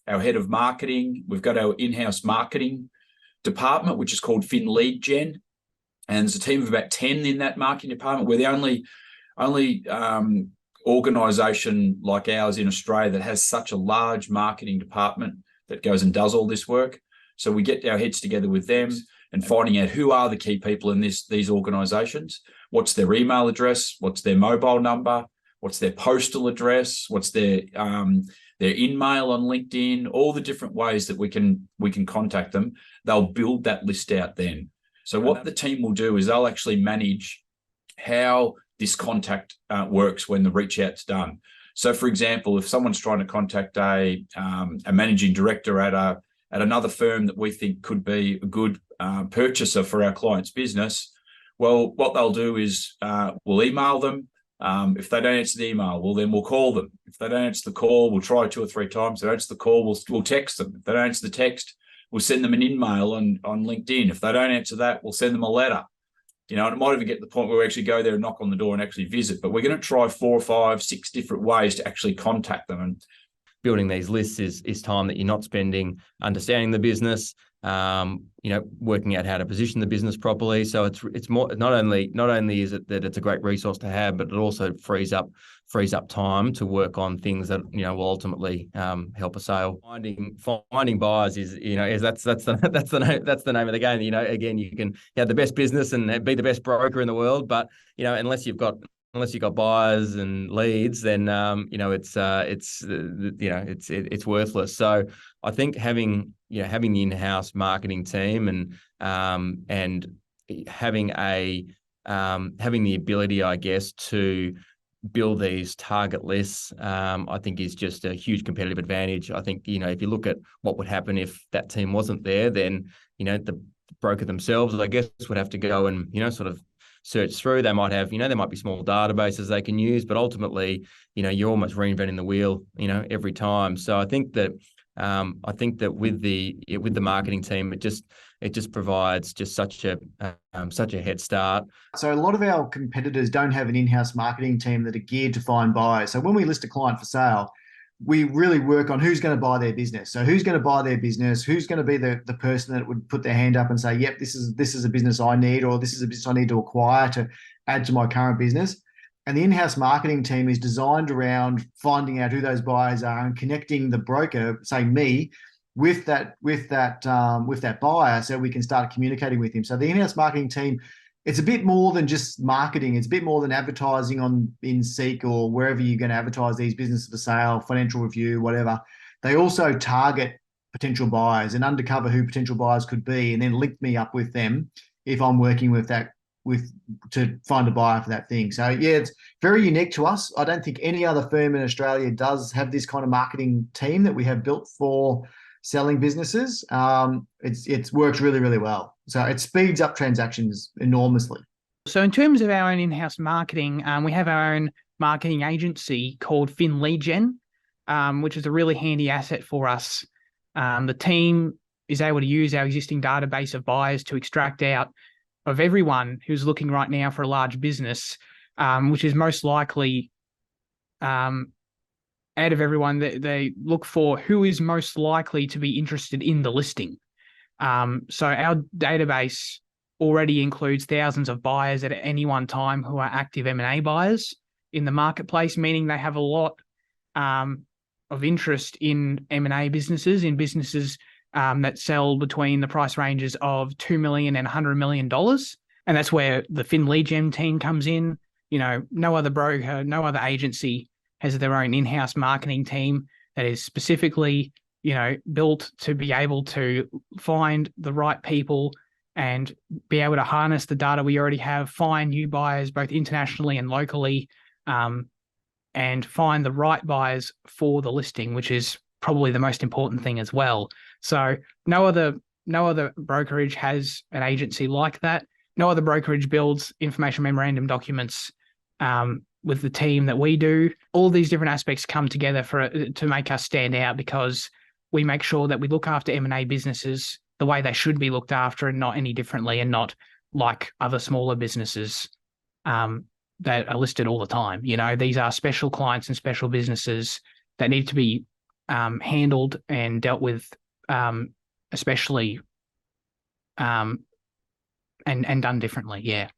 our head of marketing. We've got our in-house marketing department, which is called Fin Lead Gen. And there's a team of about 10 in that marketing department. We're the only organisation like ours in Australia that has such a large marketing department that goes and does all this work. So we get our heads together with them and finding out who are the key people in these organisations. What's their email address? What's their mobile number? What's their postal address? What's their in-mail on LinkedIn? All the different ways that we can contact them. They'll build that list out then. So what the team will do is they'll actually manage how this contact works when the reach out's done. So, for example, if someone's trying to contact a managing director at another firm that we think could be a good purchaser for our client's business, well, what they'll do is we'll email them. If they don't answer the email, we'll call them. If they don't answer the call, we'll try 2 or 3 times. If they don't answer the call, we'll text them. If they don't answer the text, we'll send them an email on LinkedIn. If they don't answer that, we'll send them a letter. And it might even get to the point where we actually go there and knock on the door and actually visit. But we're going to try 4 or 5, 6 different ways to actually contact them. And building these lists is time that you're not spending understanding the business, working out how to position the business properly. So it's more not only is it that it's a great resource to have, but it also frees up time to work on things that will ultimately help a sale. Finding buyers is that's the name of the game. Again, you can have the best business and be the best broker in the world, but unless you've got buyers and leads, then it's worthless. So I think having the in-house marketing team and having the ability, I guess, to build these target lists, I think is just a huge competitive advantage. I think if you look at what would happen if that team wasn't there, then the broker themselves, I guess, would have to go and sort of search through. They might have, there might be small databases they can use, but ultimately, you're almost reinventing the wheel, every time. So I think that with the marketing team, it just provides just such a head start. So a lot of our competitors don't have an in-house marketing team that are geared to find buyers. So when we list a client for sale, we really work on who's going to buy their business. So who's going to buy their business? Who's going to be the person that would put their hand up and say, yep, this is a business I need, or this is a business I need to acquire to add to my current business. And the in-house marketing team is designed around finding out who those buyers are and connecting the broker, say me, with that buyer, so we can start communicating with him. So the in-house marketing team, it's a bit more than just marketing. It's a bit more than advertising in Seek or wherever you're going to advertise these businesses for sale, Financial Review, whatever. They also target potential buyers and uncover who potential buyers could be, and then link me up with them if I'm working to find a buyer for that thing. So yeah, it's very unique to us. I don't think any other firm in Australia does have this kind of marketing team that we have built for selling businesses. It's worked really, really well. So it speeds up transactions enormously. So in terms of our own in-house marketing, we have our own marketing agency called Fin Lead Gen, which is a really handy asset for us. The team is able to use our existing database of buyers to extract out of everyone who's looking right now for a large business, which is most likely out of everyone, they look for who is most likely to be interested in the listing. So our database already includes thousands of buyers at any one time who are active M&A buyers in the marketplace, meaning they have a lot of interest in M&A businesses, that sell between the price ranges of $2 million and $100 million. And that's where the Fin Lead Gen team comes in. No other broker, no other agency has their own in-house marketing team that is specifically, built to be able to find the right people and be able to harness the data we already have, find new buyers both internationally and locally, and find the right buyers for the listing, which is probably the most important thing as well. So no other brokerage has an agency like that. No other brokerage builds information memorandum documents with the team that we do. All these different aspects come together to make us stand out, because we make sure that we look after M&A businesses the way they should be looked after, and not any differently, and not like other smaller businesses that are listed all the time. These are special clients and special businesses that need to be handled and dealt with, especially and done differently. Yeah.